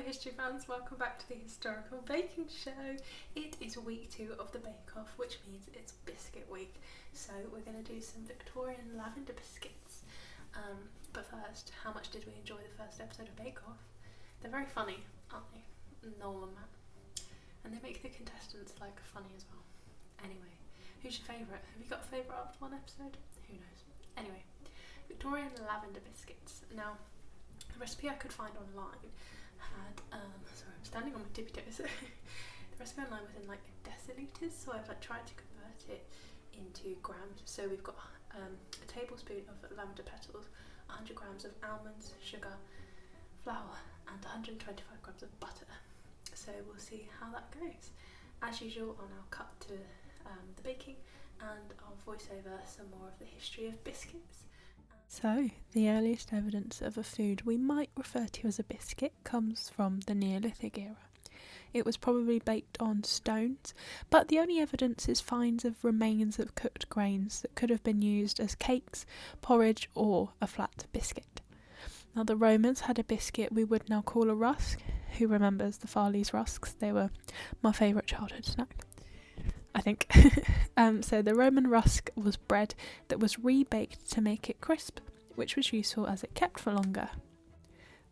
history fans, welcome back to the Historical Baking Show. It is week 2 of the Bake Off, which means it's biscuit week. So we're going to do some Victorian lavender biscuits. But first, how much did we enjoy the first episode of Bake Off? They're very funny, aren't they? Noel and Matt. And they make the contestants like funny as well. Anyway, who's your favourite? Have you got a favourite after one episode? Who knows? Anyway, Victorian lavender biscuits. Now, the recipe I could find online had, sorry, I'm standing on my tippy toes. The recipe online was in like deciliters, so I've tried to convert it into grams. So we've got a tablespoon of lavender petals, 100 grams of almonds, sugar, flour, and 125 grams of butter. So we'll see how that goes. As usual, I'll now cut to the baking, and I'll voice over some more of the history of biscuits. So, the earliest evidence of a food we might refer to as a biscuit comes from the Neolithic era. It was probably baked on stones, but the only evidence is finds of remains of cooked grains that could have been used as cakes, porridge, or a flat biscuit. Now, the Romans had a biscuit we would now call a rusk. Who remembers the Farley's rusks? They were my favourite childhood snack, I think. So the Roman rusk was bread that was rebaked to make it crisp, which was useful as it kept for longer.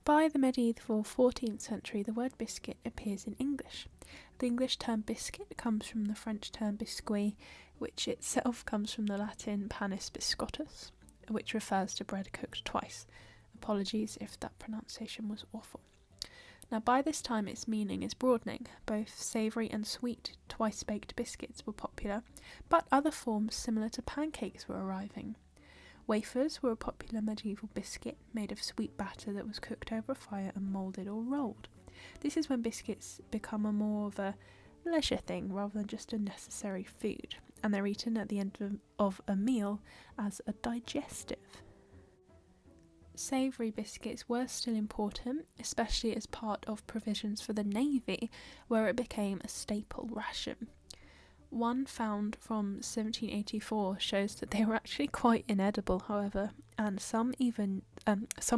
By the medieval 14th century, the word biscuit appears in English. The English term biscuit comes from the French term biscuit, which itself comes from the Latin panis biscottus, which refers to bread cooked twice. Apologies if that pronunciation was awful. Now, by this time its meaning is broadening. Both savoury and sweet twice-baked biscuits were popular, but other forms similar to pancakes were arriving. Wafers were a popular medieval biscuit made of sweet batter that was cooked over a fire and moulded or rolled. This is when biscuits become more of a leisure thing rather than just a necessary food, and they're eaten at the end of a meal as a digestive. Savoury biscuits were still important, especially as part of provisions for the Navy, where it became a staple ration. One found from 1784 shows that they were actually quite inedible, however, and some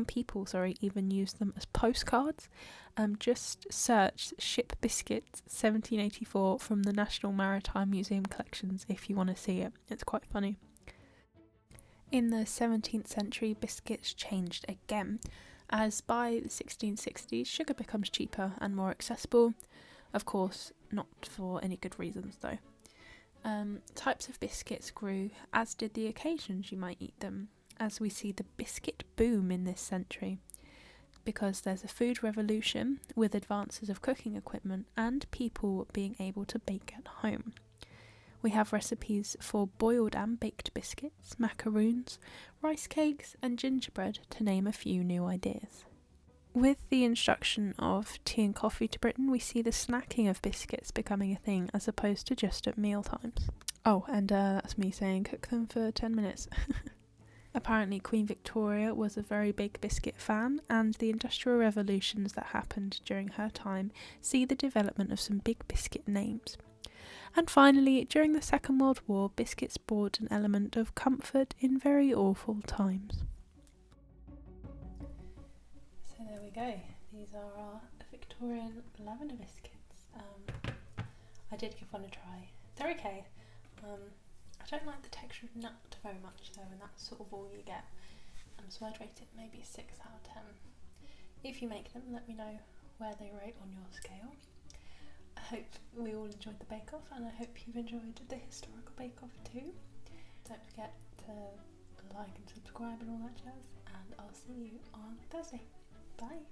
people even used them as postcards. Just search Ship Biscuits 1784 from the National Maritime Museum collections if you want to see it. It's quite funny. In the 17th century, biscuits changed again, as by the 1660s sugar becomes cheaper and more accessible. Of course, not for any good reasons though. Types of biscuits grew, as did the occasions you might eat them, as we see the biscuit boom in this century, because there's a food revolution with advances of cooking equipment and people being able to bake at home. We have recipes for boiled and baked biscuits, macaroons, rice cakes and gingerbread, to name a few new ideas. With the introduction of tea and coffee to Britain, we see the snacking of biscuits becoming a thing as opposed to just at meal times. Oh, and that's me saying cook them for 10 minutes. Apparently Queen Victoria was a very big biscuit fan, and the industrial revolutions that happened during her time see the development of some big biscuit names. And finally, during the Second World War, biscuits brought an element of comfort in very awful times. So there we go. These are our Victorian lavender biscuits. I did give one a try. They're okay. I don't like the texture of nut very much though, and that's sort of all you get. So I'd rate it maybe 6 out of 10. If you make them, let me know where they rate on your scale. I hope we all enjoyed the Bake Off, and I hope you've enjoyed the Historical Bake Off too. Don't forget to like and subscribe and all that jazz, and I'll see you on Thursday. Bye!